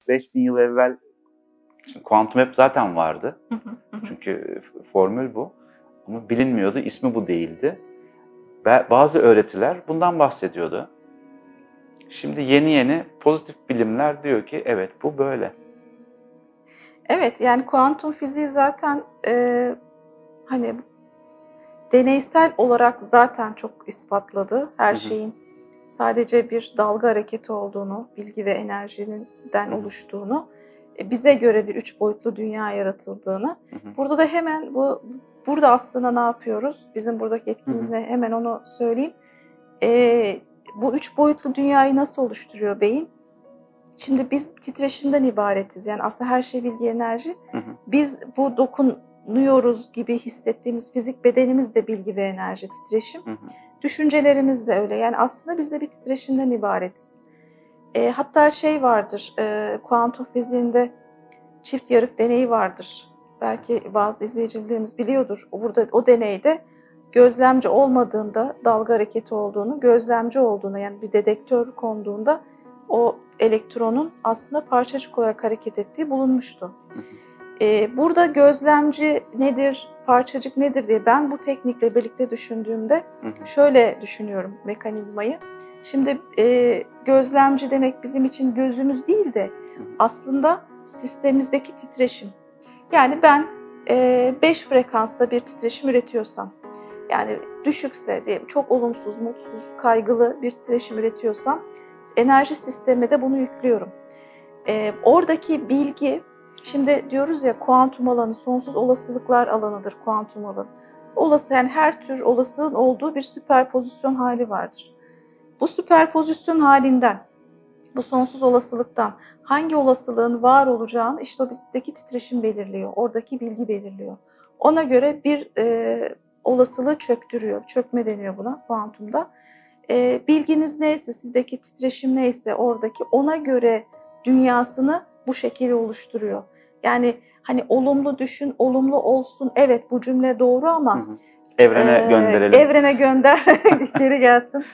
5000 yıl evvel şimdi kuantum hep zaten vardı. Hı hı, hı hı. Çünkü formül bu. Ama bilinmiyordu, ismi bu değildi. Bazı öğretiler bundan bahsediyordu. Şimdi yeni pozitif bilimler diyor ki evet bu böyle. Evet, yani kuantum fiziği zaten hani deneysel olarak zaten çok ispatladı. Her şeyin sadece bir dalga hareketi olduğunu, bilgi ve enerjiden oluştuğunu, bize göre bir 3 boyutlu dünya yaratıldığını. Burada da hemen burada aslında ne yapıyoruz? Bizim buradaki etkimiz ne? Hemen onu söyleyeyim. Bu 3 boyutlu dünyayı nasıl oluşturuyor beyin? Şimdi biz titreşimden ibaretiz. Yani aslında her şey bilgi, enerji. Biz bu dokunuyoruz gibi hissettiğimiz fizik bedenimiz de bilgi ve enerji, titreşim. Düşüncelerimiz de öyle. Yani aslında biz de bir titreşimden ibaretiz. Hatta şey vardır, kuantum fiziğinde çift yarık deneyi vardır. Belki bazı izleyicilerimiz biliyordur. Burada o deneyde gözlemci olmadığında, dalga hareketi olduğunu, gözlemci olduğunu, yani bir dedektör konduğunda o elektronun aslında parçacık olarak hareket ettiği bulunmuştu. Burada gözlemci nedir, parçacık nedir diye ben bu teknikle birlikte düşündüğümde şöyle düşünüyorum mekanizmayı. Şimdi gözlemci demek bizim için gözümüz değil de aslında sistemimizdeki titreşim. Yani ben 5 frekansta bir titreşim üretiyorsam, yani düşükse diyelim, çok olumsuz, mutsuz, kaygılı bir titreşim üretiyorsam enerji sistemine de bunu yüklüyorum. Oradaki bilgi, şimdi diyoruz ya kuantum alanı sonsuz olasılıklar alanıdır kuantum alanı. Yani her tür olasılığın olduğu bir süperpozisyon hali vardır. Bu süperpozisyon halinden, bu sonsuz olasılıktan hangi olasılığın var olacağını işte o bizdeki titreşim belirliyor, oradaki bilgi belirliyor. Ona göre bir olasılığı çöktürüyor, çökme deniyor buna kuantumda. Bilginiz neyse, sizdeki titreşim neyse oradaki, ona göre dünyasını bu şekilde oluşturuyor. Yani hani olumlu düşün, olumlu olsun, evet bu cümle doğru ama evrene gönderelim. Evrene gönder, geri gelsin.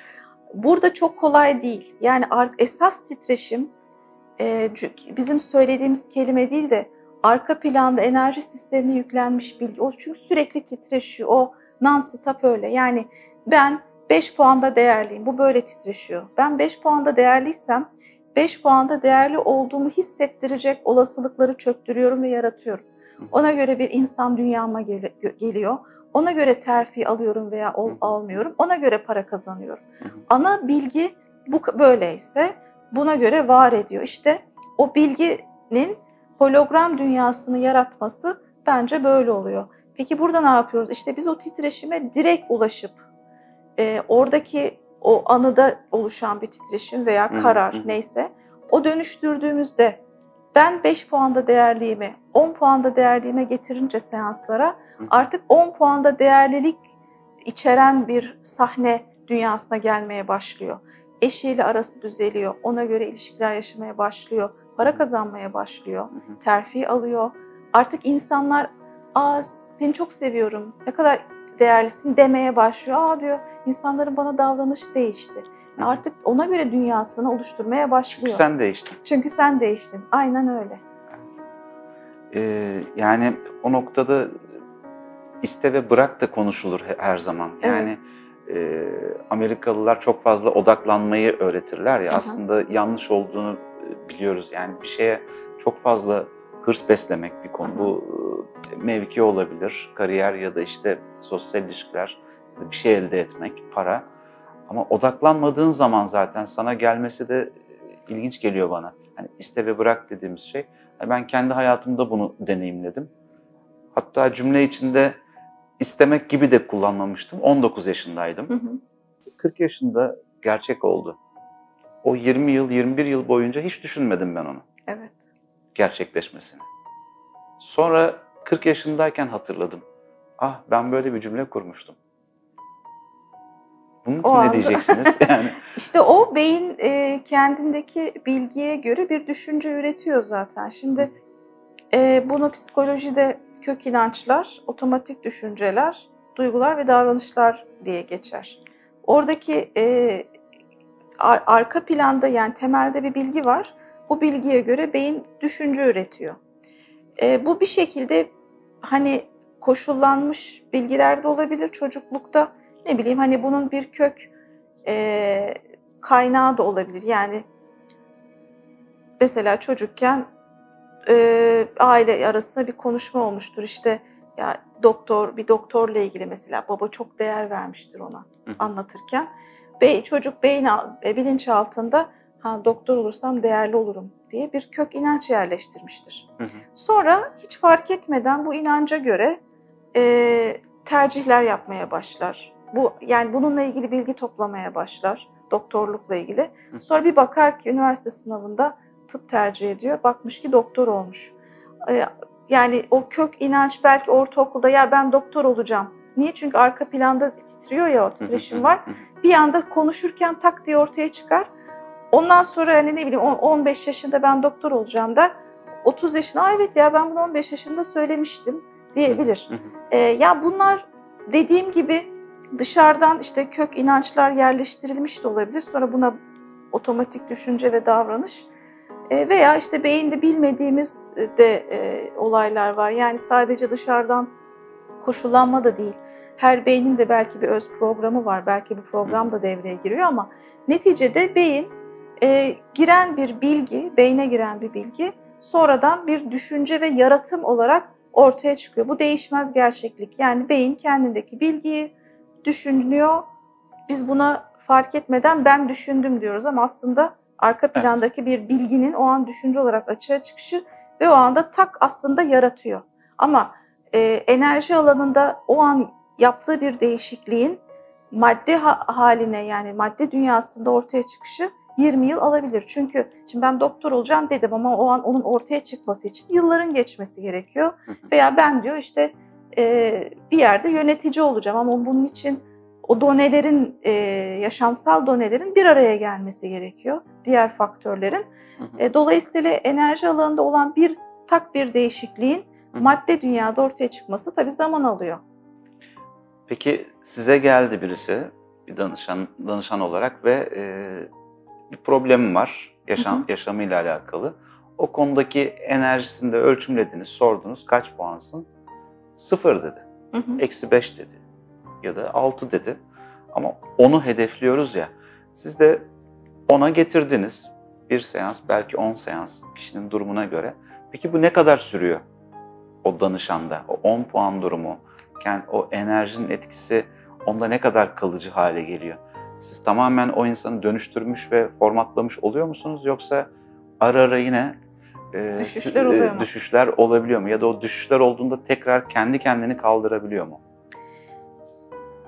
Burada çok kolay değil. Yani esas titreşim bizim söylediğimiz kelime değil de arka planda enerji sistemine yüklenmiş bilgi. O çünkü sürekli titreşiyor. O non-stop öyle. Yani ben 5 puanda değerliyim. Bu böyle titreşiyor. Ben 5 puanda değerliysem 5 puanda değerli olduğumu hissettirecek olasılıkları çöktürüyorum ve yaratıyorum. Ona göre bir insan dünyama geliyor. Ona göre terfi alıyorum veya almıyorum. Ona göre para kazanıyorum. Ana bilgi bu böyleyse buna göre var ediyor. İşte o bilginin hologram dünyasını yaratması bence böyle oluyor. Peki burada ne yapıyoruz? İşte biz o titreşime direkt ulaşıp oradaki o anıda oluşan bir titreşim veya karar neyse o dönüştürdüğümüzde ben 5 puanda değerliğimi 10 puanda değerliğime getirince seanslara artık 10 puanda değerlilik içeren bir sahne dünyasına gelmeye başlıyor. Eşiyle arası düzeliyor, ona göre ilişkiler yaşamaya başlıyor, para kazanmaya başlıyor, terfi alıyor. Artık insanlar seni çok seviyorum, ne kadar değerlisin demeye başlıyor. Diyor, insanların bana davranışı değişti. Artık ona göre dünyasını oluşturmaya başlıyor. Çünkü sen değiştin. Çünkü sen değiştin. Aynen öyle. Evet. Yani o noktada iste ve bırak da konuşulur her zaman. Yani Amerikalılar çok fazla odaklanmayı öğretirler ya. Aslında yanlış olduğunu biliyoruz. Yani bir şeye çok fazla hırs beslemek bir konu. Bu mevki olabilir, kariyer ya da işte sosyal ilişkiler, bir şey elde etmek, para. Ama odaklanmadığın zaman zaten sana gelmesi de ilginç geliyor bana. Yani iste ve bırak dediğimiz şey. Ben kendi hayatımda bunu deneyimledim. Hatta cümle içinde istemek gibi de kullanmamıştım. 19 yaşındaydım. 40 yaşında gerçek oldu. O 20 yıl, 21 yıl boyunca hiç düşünmedim ben onu. Evet. Gerçekleşmesini. Sonra 40 yaşındayken hatırladım. Ben böyle bir cümle kurmuştum. Bunun için ne diyeceksiniz? Yani İşte o beyin kendindeki bilgiye göre bir düşünce üretiyor zaten. Şimdi bunu psikolojide kök inançlar, otomatik düşünceler, duygular ve davranışlar diye geçer. Oradaki arka planda, yani temelde bir bilgi var Bu bilgiye göre beyin düşünce üretiyor. Bu bir şekilde hani koşullanmış bilgiler de olabilir çocuklukta. Ne bileyim hani bunun bir kök kaynağı da olabilir. Yani mesela çocukken aile arasında bir konuşma olmuştur. İşte ya bir doktorla ilgili mesela baba çok değer vermiştir ona anlatırken. Çocuk bilinçaltında doktor olursam değerli olurum diye bir kök inanç yerleştirmiştir. Sonra hiç fark etmeden bu inanca göre tercihler yapmaya başlar. Yani bununla ilgili bilgi toplamaya başlar, doktorlukla ilgili. Sonra bir bakar ki üniversite sınavında tıp tercih ediyor, bakmış ki doktor olmuş. Yani o kök inanç belki ortaokulda ya ben doktor olacağım. Niye? Çünkü arka planda titriyor ya, o titreşim var. Bir anda konuşurken tak diye ortaya çıkar. Ondan sonra hani ne bileyim 15 yaşında ben doktor olacağım der. 30 yaşında evet ya ben bunu 15 yaşında söylemiştim diyebilir. Ya bunlar dediğim gibi dışarıdan işte kök inançlar yerleştirilmiş de olabilir. Sonra buna otomatik düşünce ve davranış veya işte beyinde bilmediğimiz de olaylar var. Yani sadece dışarıdan koşullanma da değil. Her beynin de belki bir öz programı var. Belki bu program da devreye giriyor ama neticede beyin giren bir bilgi, beyne giren bir bilgi sonradan bir düşünce ve yaratım olarak ortaya çıkıyor. Bu değişmez gerçeklik. Yani beyin kendindeki bilgiyi düşünüyor. Biz buna fark etmeden ben düşündüm diyoruz ama aslında arka plandaki bir bilginin o an düşünce olarak açığa çıkışı ve o anda tak aslında yaratıyor. Ama enerji alanında o an yaptığı bir değişikliğin madde haline yani madde dünyasında ortaya çıkışı 20 yıl alabilir. Çünkü şimdi ben doktor olacağım dedim ama o an onun ortaya çıkması için yılların geçmesi gerekiyor. Veya ben diyor işte bir yerde yönetici olacağım ama bunun için o donelerin, yaşamsal donelerin bir araya gelmesi gerekiyor. Diğer faktörlerin. Dolayısıyla enerji alanında olan bir değişikliğin madde dünyada ortaya çıkması tabii zaman alıyor. Peki size geldi birisi, bir danışan olarak ve bir problemim var yaşamıyla alakalı. O konudaki enerjisini de ölçümlediniz, sordunuz kaç puansın? 0 dedi, -5 dedi ya da 6 dedi. Ama onu hedefliyoruz ya, siz de ona getirdiniz. Bir seans, belki 10 seans kişinin durumuna göre. Peki bu ne kadar sürüyor o danışanda? O 10 puan durumu, o enerjinin etkisi onda ne kadar kalıcı hale geliyor? Siz tamamen o insanı dönüştürmüş ve formatlamış oluyor musunuz? Yoksa ara ara yine düşüşler olabiliyor mu? Ya da o düşüşler olduğunda tekrar kendi kendini kaldırabiliyor mu?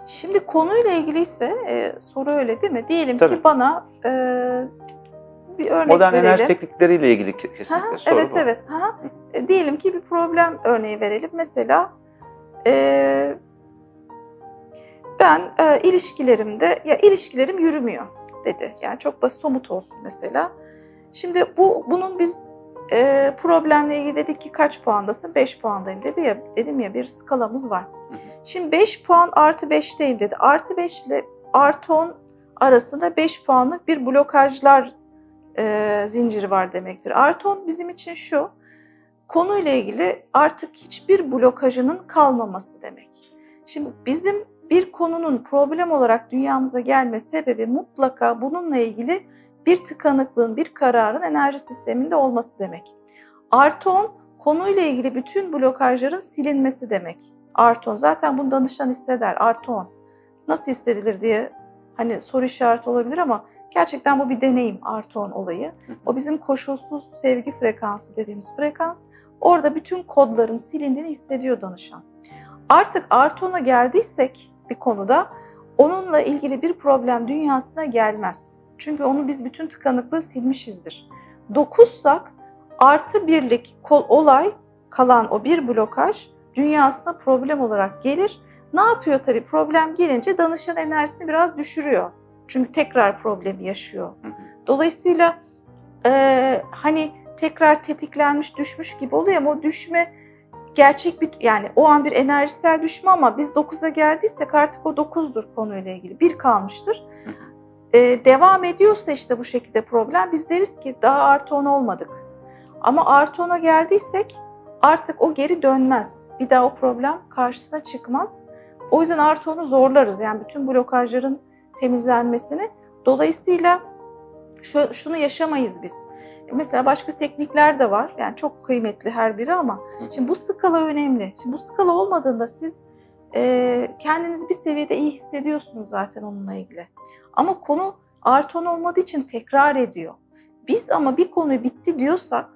Şimdi konuyla ilgiliyse soru öyle değil mi? Diyelim ki bana bir örnek modern verelim. enerji teknikleriyle ilgili kesinlikle soru bu. Evet. Diyelim ki bir problem örneği verelim. Mesela ben ilişkilerim yürümüyor dedi. Yani çok basit, somut olsun mesela. Şimdi bunun biz problemle ilgili dedik ki kaç puandasın? 5 puandayım dedi ya. Dedim ya bir skalamız var. Şimdi 5 puan artı 5'teyim dedi. Artı 5 ile artı 10 arasında 5 puanlık bir blokajlar zinciri var demektir. Artı 10 bizim için şu, konuyla ilgili artık hiçbir blokajının kalmaması demek. Şimdi bizim bir konunun problem olarak dünyamıza gelme sebebi mutlaka bununla ilgili bir tıkanıklığın, bir kararın enerji sisteminde olması demek. Artı 10, konuyla ilgili bütün blokajların silinmesi demek. Artı 10, zaten bunu danışan hisseder, artı 10. Nasıl hissedilir diye hani soru işareti olabilir ama gerçekten bu bir deneyim, artı 10 olayı. O bizim koşulsuz sevgi frekansı dediğimiz frekans. Orada bütün kodların silindiğini hissediyor danışan. Artık artı 10'a geldiysek bir konuda onunla ilgili bir problem dünyasına gelmez. Çünkü onu biz bütün tıkanıklığı silmişizdir. 9'sak artı birlik olay kalan o bir blokaj dünyasına problem olarak gelir. Ne yapıyor tabii problem gelince danışan enerjisini biraz düşürüyor. Çünkü tekrar problemi yaşıyor. Dolayısıyla hani tekrar tetiklenmiş, düşmüş gibi oluyor ama o düşme gerçek bir yani o an bir enerjisel düşme ama biz 9'a geldiysek artık o 9'dur konuyla ilgili. 1 kalmıştır. devam ediyorsa işte bu şekilde problem, biz deriz ki daha artı 10 olmadık. Ama artı 10'a geldiysek artık o geri dönmez. Bir daha o problem karşısına çıkmaz. O yüzden artı 10'u zorlarız. Yani bütün blokajların temizlenmesini. Dolayısıyla şunu yaşamayız biz. Mesela başka teknikler de var. Yani çok kıymetli her biri ama şimdi bu skala önemli. Şimdi bu skala olmadığında siz kendinizi bir seviyede iyi hissediyorsunuz zaten onunla ilgili. Ama konu artı 10 olmadığı için tekrar ediyor. Biz ama bir konu bitti diyorsak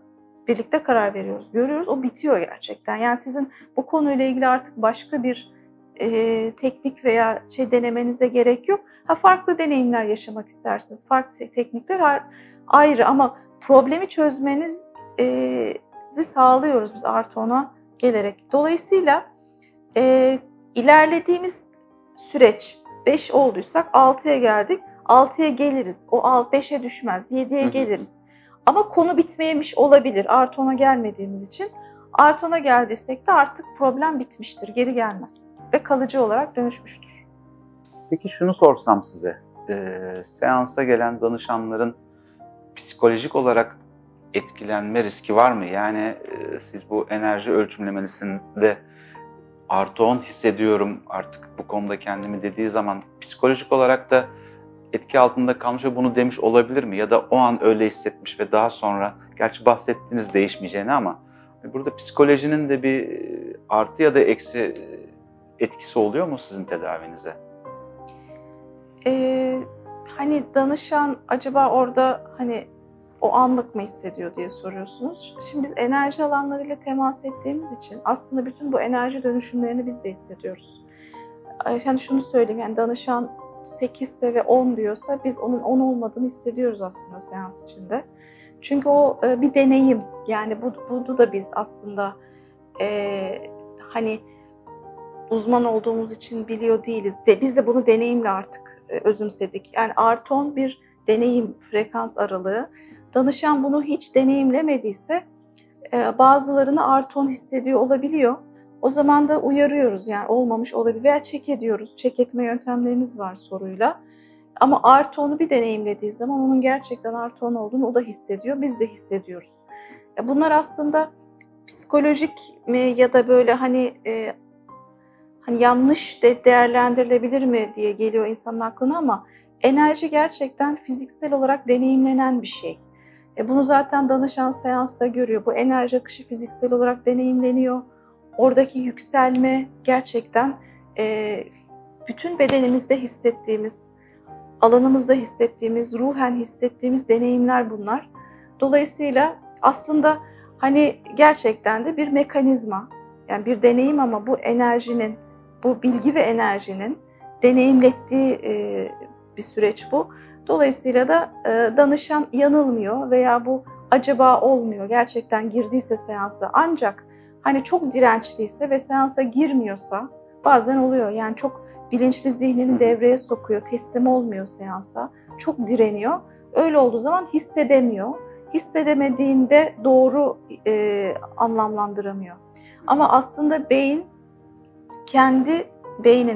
birlikte karar veriyoruz, görüyoruz, o bitiyor gerçekten. Yani sizin bu konuyla ilgili artık başka bir teknik veya denemenize gerek yok. Farklı deneyimler yaşamak istersiniz, farklı teknikler ayrı ama problemi çözmenizi sağlıyoruz biz artı 10'a gelerek. Dolayısıyla ilerlediğimiz süreç 5 olduysak 6'ya geldik, 6'ya geliriz. O 5'e düşmez, 7'ye geliriz. Ama konu bitmeyemiş olabilir artı 10'a gelmediğimiz için. Artı 10'a geldiysek de artık problem bitmiştir, geri gelmez ve kalıcı olarak dönüşmüştür. Peki şunu sorsam size, seansa gelen danışanların psikolojik olarak etkilenme riski var mı? Yani siz bu enerji ölçümlemesinde artı 10 hissediyorum artık bu konuda kendimi dediği zaman psikolojik olarak da etki altında kalmış ve bunu demiş olabilir mi? Ya da o an öyle hissetmiş ve daha sonra, gerçi bahsettiğiniz değişmeyeceğini ama burada psikolojinin de bir artı ya da eksi etkisi oluyor mu sizin tedavinize? Hani danışan acaba orada hani o anlık mı hissediyor diye soruyorsunuz. Şimdi biz enerji alanlarıyla temas ettiğimiz için aslında bütün bu enerji dönüşümlerini biz de hissediyoruz. Yani şunu söyleyeyim, yani danışan 8 ise ve 10 diyorsa biz onun 10 olmadığını hissediyoruz aslında seans içinde. Çünkü o bir deneyim. Yani bunu da biz aslında hani uzman olduğumuz için biliyor değiliz. Biz de bunu deneyimle artık özümsedik. Yani artı 10 bir deneyim, frekans aralığı. Danışan bunu hiç deneyimlemediyse bazılarını artı 10 hissediyor olabiliyor. O zaman da uyarıyoruz, yani olmamış olabilir veya check ediyoruz. Check etme yöntemlerimiz var soruyla. Ama artı 10'u bir deneyimlediği zaman onun gerçekten artı 10 olduğunu o da hissediyor, biz de hissediyoruz. Bunlar aslında psikolojik mi ya da böyle hani yanlış değerlendirilebilir mi diye geliyor insanın aklına ama enerji gerçekten fiziksel olarak deneyimlenen bir şey. Bunu zaten danışan seansta görüyor. Bu enerji akışı fiziksel olarak deneyimleniyor. Oradaki yükselme gerçekten bütün bedenimizde hissettiğimiz, alanımızda hissettiğimiz, ruhen hissettiğimiz deneyimler bunlar. Dolayısıyla aslında hani gerçekten de bir mekanizma, yani bir deneyim ama bu enerjinin, bu bilgi ve enerjinin deneyimlettiği bir süreç bu. Dolayısıyla da danışan yanılmıyor veya bu acaba olmuyor. Gerçekten girdiyse seansa, ancak hani çok dirençliyse ve seansa girmiyorsa bazen oluyor. Yani çok bilinçli zihnini devreye sokuyor, teslim olmuyor seansa, çok direniyor. Öyle olduğu zaman hissedemiyor. Hissedemediğinde doğru anlamlandıramıyor. Ama aslında beynin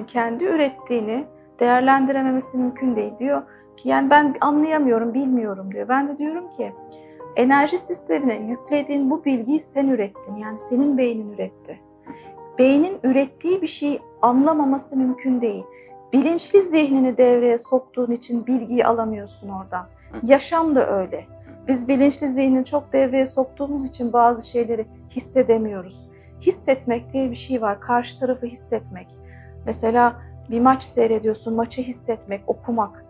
kendi ürettiğini değerlendirememesi mümkün değil. Diyor ki yani ben anlayamıyorum, bilmiyorum diyor. Ben de diyorum ki enerji sistemine yüklediğin bu bilgiyi sen ürettin. Yani senin beynin üretti. Beynin ürettiği bir şeyi anlamaması mümkün değil. Bilinçli zihnini devreye soktuğun için bilgiyi alamıyorsun oradan. Yaşam da öyle. Biz bilinçli zihnini çok devreye soktuğumuz için bazı şeyleri hissedemiyoruz. Hissetmek diye bir şey var. Karşı tarafı hissetmek. Mesela bir maç seyrediyorsun, maçı hissetmek, okumak.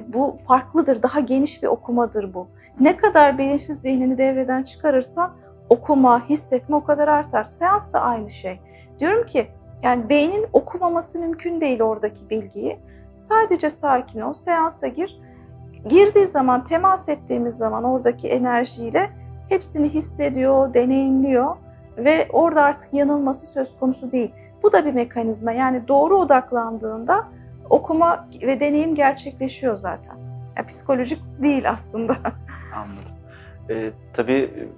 Bu farklıdır, daha geniş bir okumadır bu. Ne kadar bilinçli zihnini devreden çıkarırsan okuma, hissetme o kadar artar. Seans da aynı şey. Diyorum ki yani beynin okumaması mümkün değil oradaki bilgiyi. Sadece sakin ol, seansa gir. Girdiği zaman, temas ettiğimiz zaman oradaki enerjiyle hepsini hissediyor, deneyimliyor ve orada artık yanılması söz konusu değil. Bu da bir mekanizma. Yani doğru odaklandığında okuma ve deneyim gerçekleşiyor zaten. Yani psikolojik değil aslında. Anladım. Tabii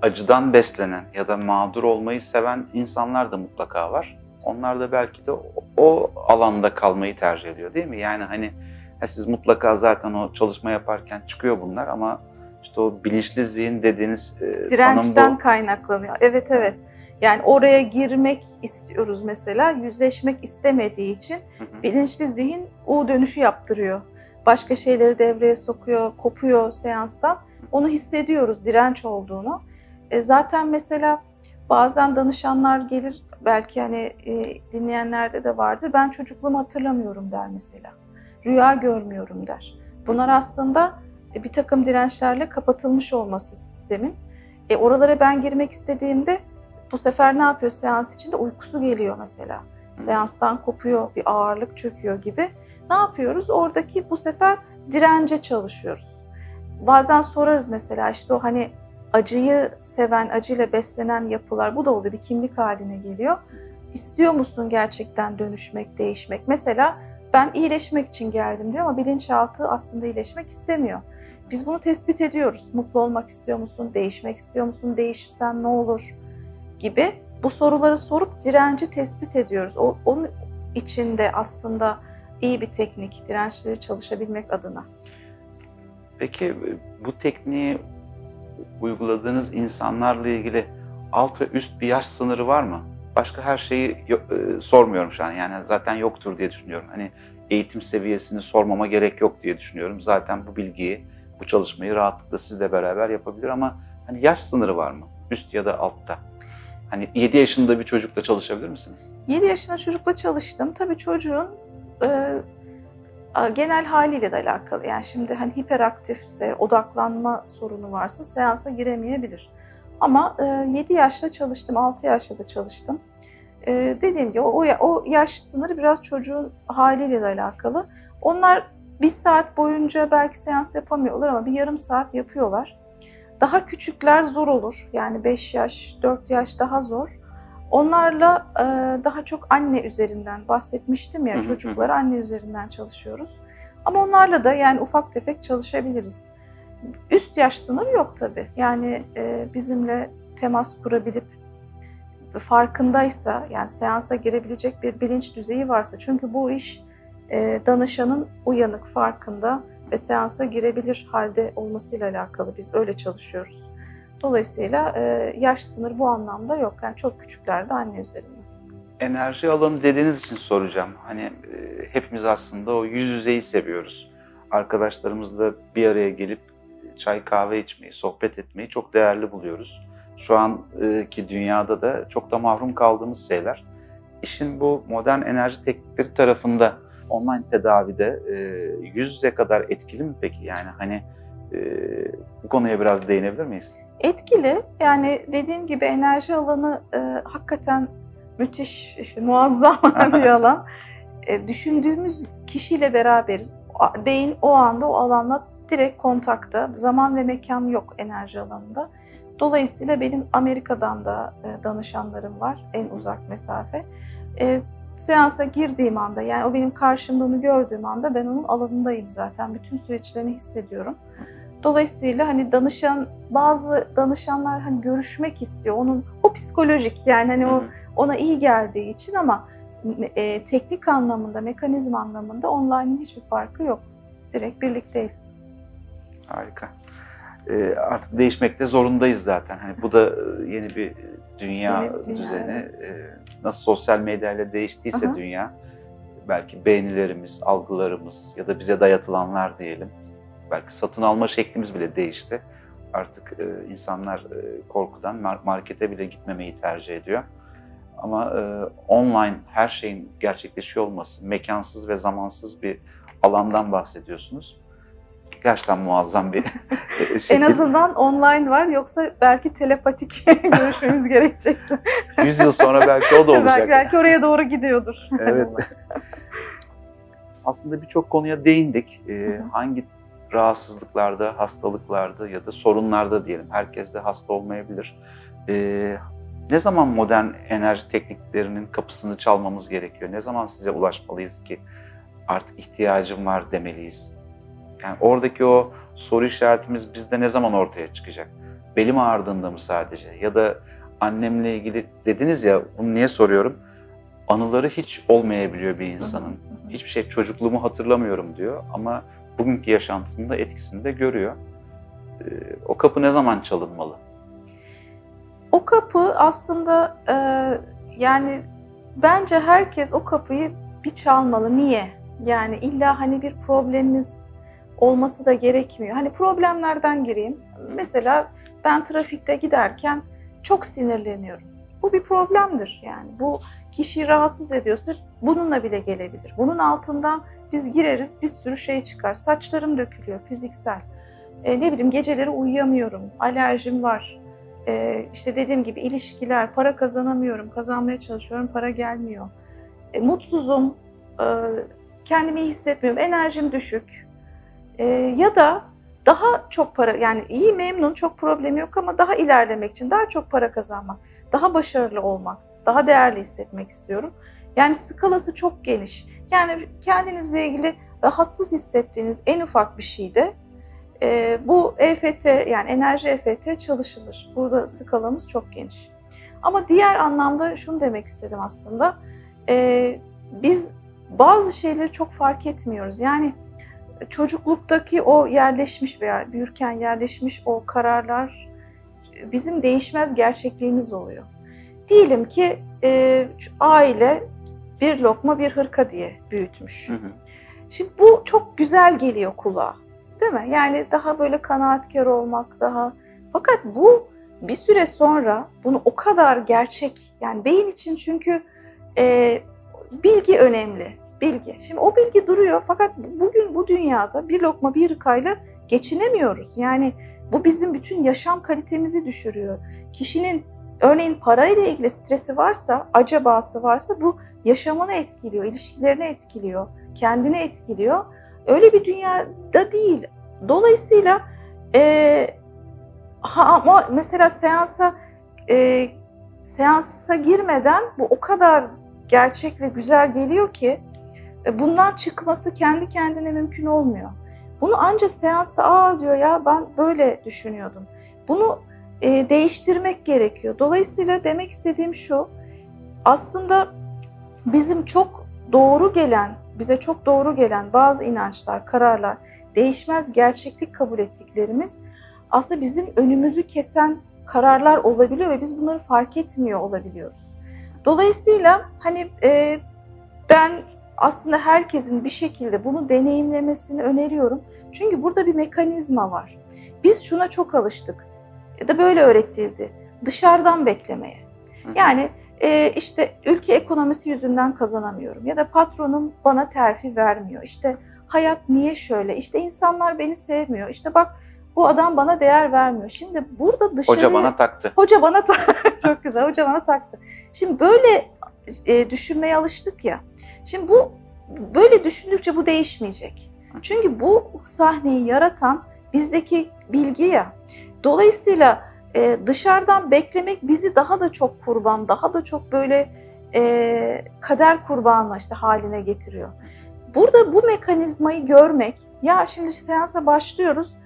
acıdan beslenen ya da mağdur olmayı seven insanlar da mutlaka var. Onlar da belki de o alanda kalmayı tercih ediyor, değil mi? Yani hani Siz mutlaka zaten o çalışma yaparken çıkıyor bunlar ama işte o bilinçli zihin dediğiniz Dirençten tanım bu. kaynaklanıyor. Evet, evet. Yani oraya girmek istiyoruz mesela, yüzleşmek istemediği için bilinçli zihin U dönüşü yaptırıyor. Başka şeyleri devreye sokuyor, kopuyor seanstan. Onu hissediyoruz, direnç olduğunu. Zaten mesela bazen danışanlar gelir, belki hani dinleyenlerde de vardır. Ben çocukluğumu hatırlamıyorum der mesela. Rüya görmüyorum der. Bunlar aslında bir takım dirençlerle kapatılmış olması sistemin. Oralara ben girmek istediğimde bu sefer ne yapıyor seans içinde? Uykusu geliyor mesela. Seanstan kopuyor, bir ağırlık çöküyor gibi. Ne yapıyoruz? Oradaki bu sefer dirence çalışıyoruz. Bazen sorarız mesela işte o hani acıyı seven, acıyla beslenen yapılar, bu da oluyor, bir kimlik haline geliyor. İstiyor musun gerçekten dönüşmek, değişmek? Mesela ben iyileşmek için geldim diyor ama bilinçaltı aslında iyileşmek istemiyor. Biz bunu tespit ediyoruz. Mutlu olmak istiyor musun? Değişmek istiyor musun? Değişirsen ne olur? Gibi bu soruları sorup direnci tespit ediyoruz. Onun içinde aslında iyi bir teknik, dirençleri çalışabilmek adına. Peki bu tekniği uyguladığınız insanlarla ilgili alt ve üst bir yaş sınırı var mı? Başka her şeyi sormuyorum şu an. Yani zaten yoktur diye düşünüyorum. Hani eğitim seviyesini sormama gerek yok diye düşünüyorum. Zaten bu bilgiyi, bu çalışmayı rahatlıkla sizle beraber yapabilir ama hani yaş sınırı var mı? Üst ya da altta. Hani 7 yaşında bir çocukla çalışabilir misiniz? 7 yaşında çocukla çalıştım. Tabii çocuğun genel haliyle de alakalı. Yani şimdi hani hiperaktifse, odaklanma sorunu varsa seansa giremeyebilir. Ama 7 yaşta çalıştım, 6 yaşta da çalıştım. Dediğim gibi o yaş sınırı biraz çocuğun haliyle de alakalı. Onlar bir saat boyunca belki seans yapamıyorlar ama bir yarım saat yapıyorlar. Daha küçükler zor olur. Yani 5 yaş, 4 yaş daha zor. Onlarla daha çok anne üzerinden bahsetmiştim ya, çocukları anne üzerinden çalışıyoruz. Ama onlarla da yani ufak tefek çalışabiliriz. Üst yaş sınırı yok tabii. Yani bizimle temas kurabilip farkındaysa, yani seansa girebilecek bir bilinç düzeyi varsa, çünkü bu iş danışanın uyanık, farkında ve seansa girebilir halde olmasıyla alakalı. Biz öyle çalışıyoruz. Dolayısıyla yaş sınırı bu anlamda yok. Yani çok küçüklerde anne üzerinden. Enerji alanı dediğiniz için soracağım. Hani hepimiz aslında o yüz yüzeyi seviyoruz. Arkadaşlarımızla bir araya gelip çay kahve içmeyi, sohbet etmeyi çok değerli buluyoruz. Şu anki dünyada da çok da mahrum kaldığımız şeyler. İşin bu modern enerji teknikleri tarafında online tedavide yüz yüze kadar etkili mi peki? Yani hani bu konuya biraz değinebilir miyiz? Etkili. Yani dediğim gibi enerji alanı hakikaten müthiş, işte muazzam bir alan. Düşündüğümüz kişiyle beraberiz. Beyin o anda o alanla direkt kontakta. Zaman ve mekan yok enerji alanında. Dolayısıyla benim Amerika'dan da danışanlarım var, en uzak mesafe. Seansa girdiğim anda, yani o benim karşımda onu gördüğüm anda ben onun alanındayım zaten. Bütün süreçlerini hissediyorum. Dolayısıyla hani bazı danışanlar hani görüşmek istiyor. O psikolojik, yani hani ona iyi geldiği için, ama teknik anlamında, mekanizma anlamında online'ın hiçbir farkı yok. Direkt birlikteyiz. Harika. Artık değişmekte zorundayız zaten. Hani bu da yeni bir dünya düzeni. Nasıl sosyal medyayla değiştiyse dünya, belki beğenilerimiz, algılarımız ya da bize dayatılanlar diyelim. Belki satın alma şeklimiz bile değişti. Artık insanlar korkudan markete bile gitmemeyi tercih ediyor. Ama online her şeyin gerçekleşiyor olması, mekansız ve zamansız bir alandan bahsediyorsunuz. Gerçekten muazzam bir şekil. En azından online var, yoksa belki telepatik görüşmemiz gerekecekti. 100 yıl sonra belki o da olacak. Belki oraya doğru gidiyordur. Evet. Aslında birçok konuya değindik. Hangi rahatsızlıklarda, hastalıklarda ya da sorunlarda diyelim. Herkes de hasta olmayabilir. Ne zaman modern enerji tekniklerinin kapısını çalmamız gerekiyor? Ne zaman size ulaşmalıyız ki artık ihtiyacım var demeliyiz? Yani oradaki o soru işaretimiz bizde ne zaman ortaya çıkacak? Belim ağrıdığında mı sadece? Ya da annemle ilgili dediniz ya, bunu niye soruyorum? Anıları hiç olmayabiliyor bir insanın. hiçbir şey, çocukluğumu hatırlamıyorum diyor ama bugünkü yaşantısında etkisini de görüyor. O kapı ne zaman çalınmalı? O kapı aslında yani bence herkes o kapıyı bir çalmalı. Niye? Yani illa hani bir problemimiz olması da gerekmiyor. Hani problemlerden gireyim. Mesela ben trafikte giderken çok sinirleniyorum. Bu bir problemdir yani. Bu kişiyi rahatsız ediyorsa bununla bile gelebilir. Bunun altından biz gireriz, bir sürü şey çıkar. Saçlarım dökülüyor, fiziksel. Ne bileyim, geceleri uyuyamıyorum, alerjim var. İşte dediğim gibi ilişkiler, para kazanamıyorum, kazanmaya çalışıyorum, para gelmiyor. Mutsuzum, kendimi iyi hissetmiyorum, enerjim düşük. Ya da daha çok para, yani iyi, memnun, çok problemi yok ama daha ilerlemek için daha çok para kazanmak, daha başarılı olmak, daha değerli hissetmek istiyorum. Yani skalası çok geniş. Yani kendinizle ilgili rahatsız hissettiğiniz en ufak bir şeyde bu EFT, yani enerji EFT çalışılır. Burada skalamız çok geniş. Ama diğer anlamda şunu demek istedim aslında. Biz bazı şeyleri çok fark etmiyoruz. Yani çocukluktaki o yerleşmiş veya büyürken yerleşmiş o kararlar bizim değişmez gerçekliğimiz oluyor. Diyelim ki aile bir lokma bir hırka diye büyütmüş. Hı hı. Şimdi bu çok güzel geliyor kulağa, değil mi? Yani daha böyle kanaatkar olmak, daha... Fakat bu bir süre sonra bunu o kadar gerçek, yani beyin için, çünkü bilgi önemli, bilgi. Şimdi o bilgi duruyor fakat bugün bu dünyada bir lokma bir hırkayla geçinemiyoruz. Yani bu bizim bütün yaşam kalitemizi düşürüyor. Kişinin örneğin parayla ilgili stresi varsa, acabası varsa bu yaşamını etkiliyor, ilişkilerini etkiliyor, kendini etkiliyor. Öyle bir dünyada değil. Dolayısıyla ama mesela seansa girmeden bu o kadar gerçek ve güzel geliyor ki bundan çıkması kendi kendine mümkün olmuyor. Bunu ancak seansta diyor ya ben böyle düşünüyordum. Bunu değiştirmek gerekiyor. Dolayısıyla demek istediğim şu, aslında bizim çok doğru gelen, bize çok doğru gelen bazı inançlar, kararlar, değişmez gerçeklik kabul ettiklerimiz aslında bizim önümüzü kesen kararlar olabiliyor ve biz bunları fark etmiyor olabiliyoruz. Dolayısıyla hani ben aslında herkesin bir şekilde bunu deneyimlemesini öneriyorum. Çünkü burada bir mekanizma var. Biz şuna çok alıştık ya da böyle öğretildi. Dışarıdan beklemeye. Yani işte ülke ekonomisi yüzünden kazanamıyorum ya da patronum bana terfi vermiyor. İşte hayat niye şöyle? İşte insanlar beni sevmiyor. İşte bak bu adam bana değer vermiyor. Şimdi burada dışarı... Hoca bana taktı. Hoca bana taktı. Çok güzel. Hoca bana taktı. Şimdi böyle düşünmeye alıştık ya. Şimdi bu böyle düşündükçe bu değişmeyecek. Çünkü bu sahneyi yaratan bizdeki bilgi ya. Dolayısıyla dışarıdan beklemek bizi daha da çok kurban, daha da çok böyle kader kurbanı işte haline getiriyor. Burada bu mekanizmayı görmek, ya şimdi seansa başlıyoruz,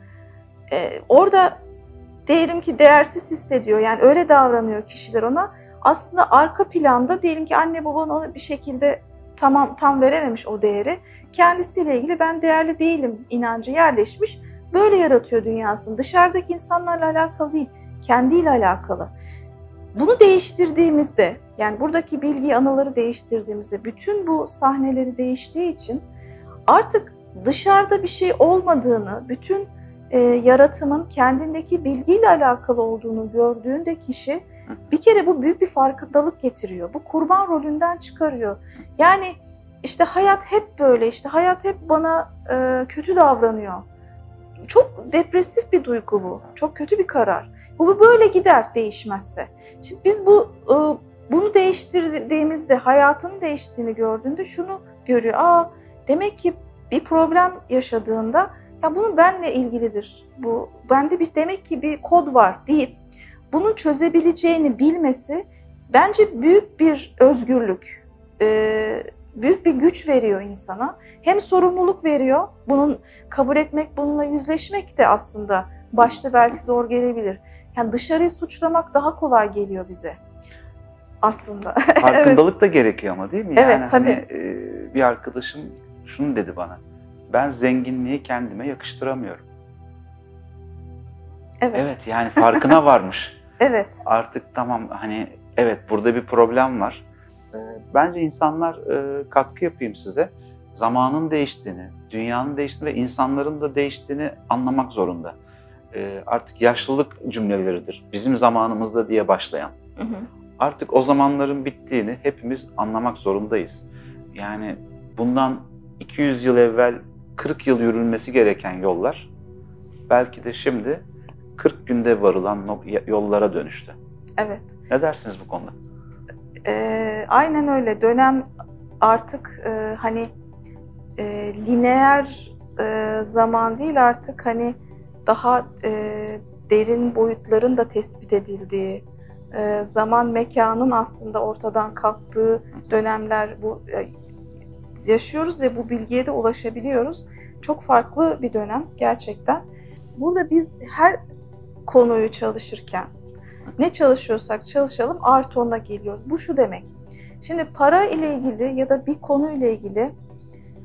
orada diyelim ki değersiz hissediyor, yani öyle davranıyor kişiler ona. Aslında arka planda diyelim ki anne baban ona bir şekilde tam verememiş o değeri. Kendisiyle ilgili ben değerli değilim inancı yerleşmiş. Böyle yaratıyor dünyasını. Dışarıdaki insanlarla alakalı değil, kendiyle alakalı. Bunu değiştirdiğimizde, yani buradaki bilgi anıları değiştirdiğimizde, bütün bu sahneleri değiştiği için artık dışarıda bir şey olmadığını, bütün yaratımın kendindeki bilgiyle alakalı olduğunu gördüğünde kişi, bir kere bu büyük bir farkındalık getiriyor. Bu kurban rolünden çıkarıyor. Yani işte hayat hep böyle, işte hayat hep bana kötü davranıyor. Çok depresif bir duygu bu. Çok kötü bir karar. Bu böyle gider değişmezse. Şimdi biz bunu değiştirdiğimizde, hayatının değiştiğini gördüğünde şunu görüyor. Demek ki bir problem yaşadığında ya bunun benle ilgilidir. Bu bende demek ki bir kod var deyip bunun çözebileceğini bilmesi bence büyük bir özgürlük, büyük bir güç veriyor insana. Hem sorumluluk veriyor, bunun kabul etmek, bununla yüzleşmek de aslında başta belki zor gelebilir. Yani dışarıyı suçlamak daha kolay geliyor bize aslında. Farkındalık da gerekiyor ama değil mi? Evet, yani tabii. bir arkadaşım şunu dedi bana. Ben zenginliği kendime yakıştıramıyorum. Evet. Evet, yani farkına varmış. Evet. Artık tamam, hani evet, burada bir problem var. Bence insanlar, katkı yapayım size, zamanın değiştiğini, dünyanın değiştiğini ve insanların da değiştiğini anlamak zorunda. Artık yaşlılık cümleleridir. Bizim zamanımızda diye başlayan. Hı hı. Artık o zamanların bittiğini hepimiz anlamak zorundayız. Yani bundan 200 yıl evvel 40 yıl yürünmesi gereken yollar belki de şimdi 40 günde varılan yollara dönüştü. Evet. Ne dersiniz bu konuda? Aynen öyle. Dönem artık hani lineer zaman değil, artık hani daha derin boyutların da tespit edildiği, zaman mekanın aslında ortadan kalktığı dönemler bu yaşıyoruz ve bu bilgiye de ulaşabiliyoruz. Çok farklı bir dönem gerçekten. Burada biz her konuyu çalışırken ne çalışıyorsak çalışalım artı 10'a geliyoruz. Bu şu demek. Şimdi para ile ilgili ya da bir konu ile ilgili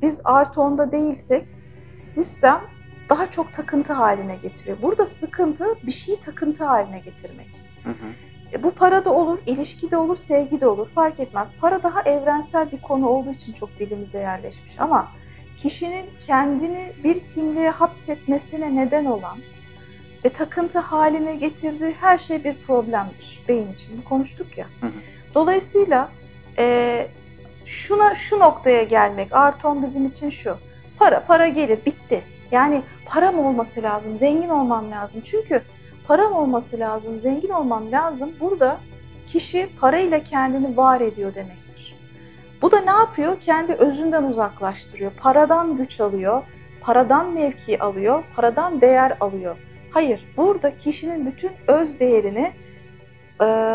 biz artı 10'da değilsek sistem daha çok takıntı haline getiriyor. Burada sıkıntı bir şeyi takıntı haline getirmek. Hı hı. Bu para da olur, ilişki de olur, sevgi de olur, fark etmez. Para daha evrensel bir konu olduğu için çok dilimize yerleşmiş. Ama kişinin kendini bir kimliğe hapsetmesine neden olan ve takıntı haline getirdiği her şey bir problemdir beyin için. Bunu konuştuk ya. Hı hı. Dolayısıyla şu noktaya gelmek, artı 10 bizim için şu. Para gelir, bitti. Yani param olması lazım, zengin olmam lazım. Çünkü param olması lazım, zengin olmam lazım. Burada kişi parayla kendini var ediyor demektir. Bu da ne yapıyor? Kendi özünden uzaklaştırıyor. Paradan güç alıyor, paradan mevki alıyor, paradan değer alıyor. Hayır, burada kişinin bütün öz değerini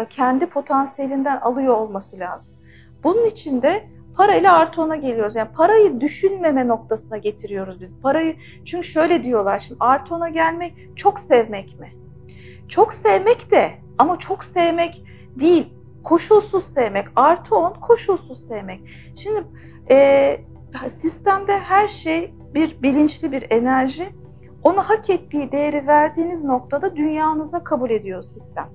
kendi potansiyelinden alıyor olması lazım. Bunun için de parayla artı 10'a geliyoruz. Yani parayı düşünmeme noktasına getiriyoruz biz. Parayı, çünkü şöyle diyorlar, şimdi artı 10'a gelmek çok sevmek mi? Çok sevmek de, ama çok sevmek değil, koşulsuz sevmek. Artı 10 koşulsuz sevmek. Şimdi sistemde her şey bir bilinçli bir enerji. Ona hak ettiği değeri verdiğiniz noktada dünyanıza kabul ediyor sistem.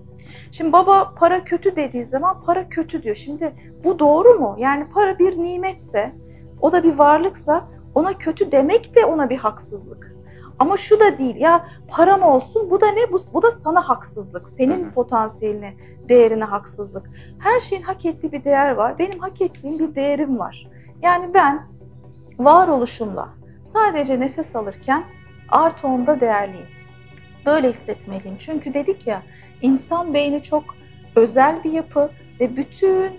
Şimdi baba para kötü dediği zaman para kötü diyor. Şimdi bu doğru mu? Yani para bir nimetse, o da bir varlıksa ona kötü demek de ona bir haksızlık. Ama şu da değil, ya param olsun, bu da ne? Bu da sana haksızlık. Senin potansiyeline, değerine haksızlık. Her şeyin hak ettiği bir değer var. Benim hak ettiğim bir değerim var. Yani ben varoluşumla sadece nefes alırken artı 10'da değerliyim. Böyle hissetmeliyim. Çünkü dedik ya, insan beyni çok özel bir yapı ve bütün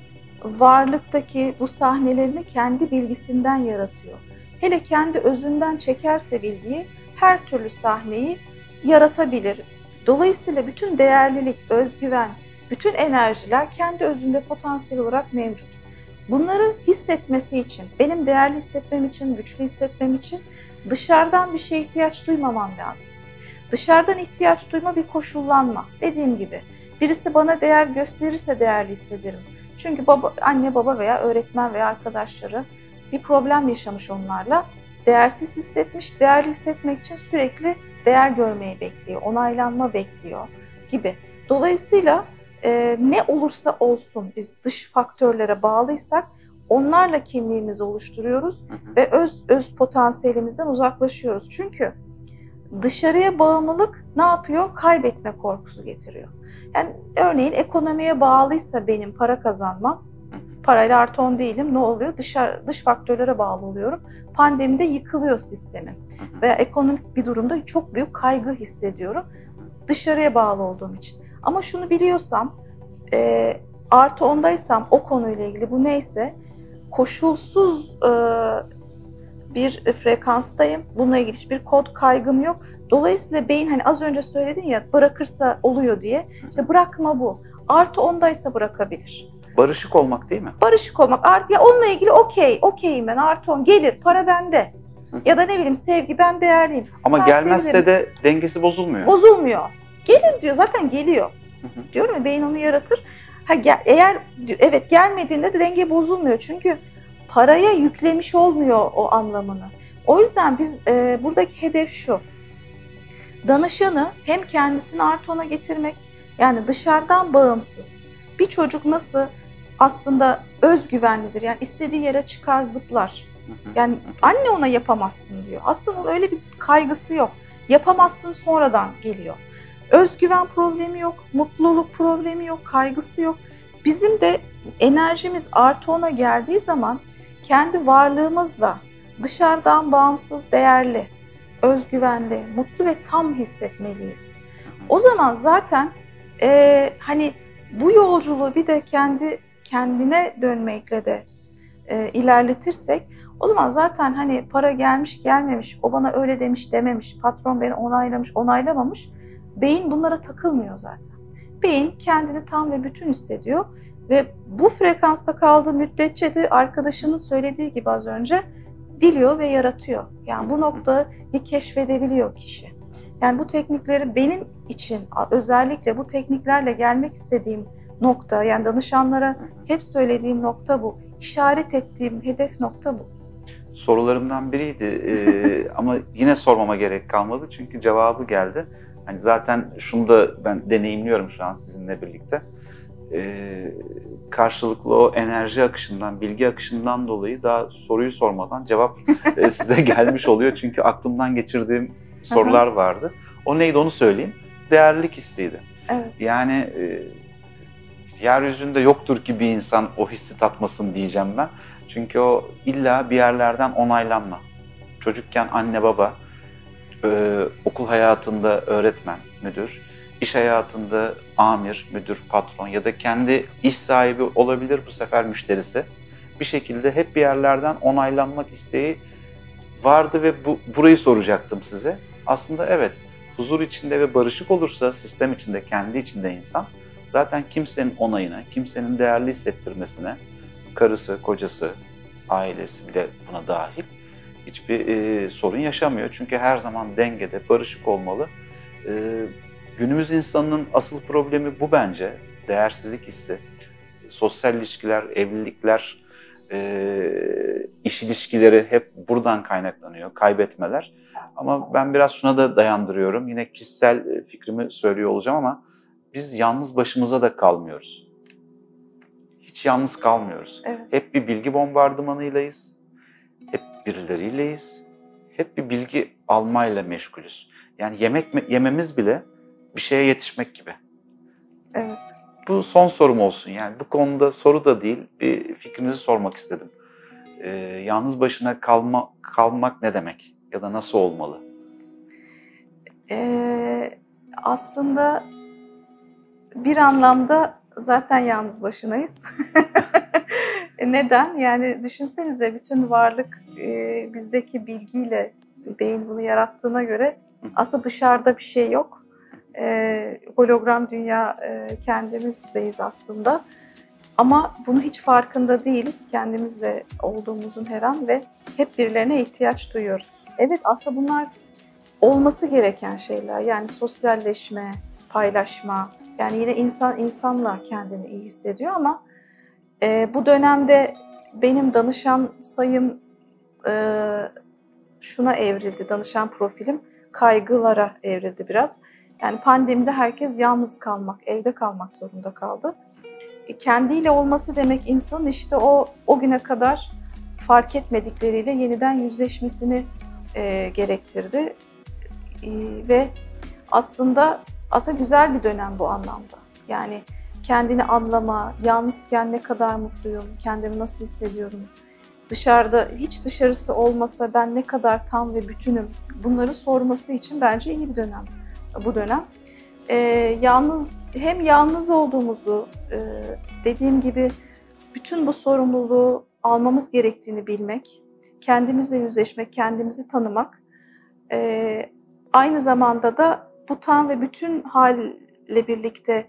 varlıktaki bu sahnelerini kendi bilgisinden yaratıyor. Hele kendi özünden çekerse bilgiyi, her türlü sahneyi yaratabilir. Dolayısıyla bütün değerlilik, özgüven, bütün enerjiler kendi özünde potansiyel olarak mevcut. Bunları hissetmesi için, benim değerli hissetmem için, güçlü hissetmem için dışarıdan bir şeye ihtiyaç duymamam lazım. Dışarıdan ihtiyaç duyma bir koşullanma. Dediğim gibi birisi bana değer gösterirse değerli hissederim. Çünkü anne baba veya öğretmen veya arkadaşları bir problem yaşamış onlarla. Değersiz hissetmiş, değerli hissetmek için sürekli değer görmeyi bekliyor, onaylanma bekliyor gibi. Dolayısıyla ne olursa olsun biz dış faktörlere bağlıysak onlarla kimliğimizi oluşturuyoruz ve öz potansiyelimizden uzaklaşıyoruz. Çünkü dışarıya bağımlılık ne yapıyor? Kaybetme korkusu getiriyor. Yani örneğin ekonomiye bağlıysa benim para kazanmam, parayla artı 10 değilim, ne oluyor? Dış faktörlere bağlı oluyorum. Pandemide yıkılıyor sistemim. Veya ekonomik bir durumda çok büyük kaygı hissediyorum. Dışarıya bağlı olduğum için. Ama şunu biliyorsam, artı 10'daysam o konuyla ilgili bu neyse, koşulsuz bir frekanstayım. Bununla ilgili hiçbir kod kaygım yok. Dolayısıyla beyin, hani az önce söyledin ya, bırakırsa oluyor diye. İşte bırakma bu. Artı 10'daysa bırakabilir. Barışık olmak değil mi? Barışık olmak. Artı, ya onunla ilgili okeyim ben, artı 10 gelir, para bende. Ya da ne bileyim, sevgi, ben değerliyim. Ama ben gelmezse sevinirim. de dengesi bozulmuyor. Bozulmuyor. Gelir diyor, zaten geliyor. Diyorum ya, beyin onu yaratır. Eğer evet gelmediğinde de denge bozulmuyor. Çünkü paraya yüklemiş olmuyor o anlamını. O yüzden biz buradaki hedef şu. Danışanı hem kendisini artı ona getirmek, yani dışarıdan bağımsız. Bir çocuk nasıl aslında özgüvenlidir, yani istediği yere çıkar zıplar. Yani anne ona yapamazsın diyor. Aslında öyle bir kaygısı yok. Yapamazsın sonradan geliyor. Özgüven problemi yok, mutluluk problemi yok, kaygısı yok. Bizim de enerjimiz artı ona geldiği zaman kendi varlığımızla dışarıdan bağımsız, değerli, özgüvenli, mutlu ve tam hissetmeliyiz. O zaman zaten hani bu yolculuğu bir de kendine dönmekle de ilerletirsek, o zaman zaten hani para gelmiş gelmemiş, o bana öyle demiş dememiş, patron beni onaylamış onaylamamış, beyin bunlara takılmıyor zaten. Beyin kendini tam ve bütün hissediyor ve bu frekansta kaldığı müddetçe de arkadaşının söylediği gibi az önce diliyor ve yaratıyor. Yani bu noktayı keşfedebiliyor kişi. Yani bu teknikleri benim için özellikle bu tekniklerle gelmek istediğim nokta, yani danışanlara hep söylediğim nokta bu. İşaret ettiğim hedef nokta bu. Sorularımdan biriydi ama yine sormama gerek kalmadı çünkü cevabı geldi. Hani zaten şunu da ben deneyimliyorum şu an sizinle birlikte. Karşılıklı o enerji akışından, bilgi akışından dolayı daha soruyu sormadan cevap size gelmiş oluyor. Çünkü aklımdan geçirdiğim sorular vardı. O neydi onu söyleyeyim. Değerlilik hissiydi. Evet. Yani yeryüzünde yoktur ki bir insan o hissi tatmasın diyeceğim ben. Çünkü o illa bir yerlerden onaylanma. Çocukken anne baba, okul hayatında öğretmen, müdür, iş hayatında amir, müdür, patron ya da kendi iş sahibi olabilir bu sefer müşterisi. Bir şekilde hep bir yerlerden onaylanmak isteği vardı ve burayı soracaktım size. Aslında evet, huzur içinde ve barışık olursa sistem içinde, kendi içinde insan zaten kimsenin onayına, kimsenin değerli hissettirmesine, karısı, kocası, ailesi bile buna dahil hiçbir sorun yaşamıyor. Çünkü her zaman dengede, barışık olmalı. Günümüz insanının asıl problemi bu bence. Değersizlik hissi. Sosyal ilişkiler, evlilikler, iş ilişkileri hep buradan kaynaklanıyor, kaybetmeler. Ama ben biraz şuna da dayandırıyorum. Yine kişisel fikrimi söylüyor olacağım ama biz yalnız başımıza da kalmıyoruz. Hiç yalnız kalmıyoruz. Evet. Hep bir bilgi bombardımanıylayız. Hep birileriyiz. Hep bir bilgi almayla meşgulüz. Yani yemek yememiz bile bir şeye yetişmek gibi. Evet. Bu son sorum olsun. Yani bu konuda soru da değil, bir fikrinizi sormak istedim. Yalnız başına kalmak ne demek? Ya da nasıl olmalı? Aslında bir anlamda zaten yalnız başınayız. Neden? Yani düşünsenize bütün varlık bizdeki bilgiyle, beyin bunu yarattığına göre aslında dışarıda bir şey yok. Hologram dünya kendimizdeyiz aslında. Ama bunu hiç farkında değiliz. Kendimizle olduğumuzun her an ve hep birilerine ihtiyaç duyuyoruz. Evet, aslında bunlar olması gereken şeyler. Yani sosyalleşme, paylaşma. Yani yine insan insanla kendini iyi hissediyor ama bu dönemde benim danışan sayım şuna evrildi, danışan profilim kaygılara evrildi biraz. Yani pandemide herkes yalnız kalmak, evde kalmak zorunda kaldı. Kendiyle olması demek insanın işte o güne kadar fark etmedikleriyle yeniden yüzleşmesini gerektirdi. Ve aslında güzel bir dönem bu anlamda. Yani kendini anlama, yalnızken ne kadar mutluyum, kendimi nasıl hissediyorum, dışarıda hiç dışarısı olmasa ben ne kadar tam ve bütünüm, bunları sorması için bence iyi bir dönem bu dönem. Hem yalnız olduğumuzu, dediğim gibi bütün bu sorumluluğu almamız gerektiğini bilmek, kendimizle yüzleşmek, kendimizi tanımak, aynı zamanda da bu tam ve bütün halle birlikte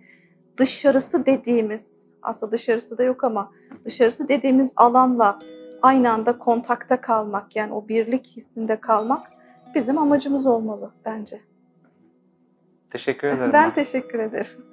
dışarısı dediğimiz, aslında dışarısı da yok ama dışarısı dediğimiz alanla aynı anda kontakta kalmak, yani o birlik hissinde kalmak bizim amacımız olmalı bence. Teşekkür ederim. Ben teşekkür ederim.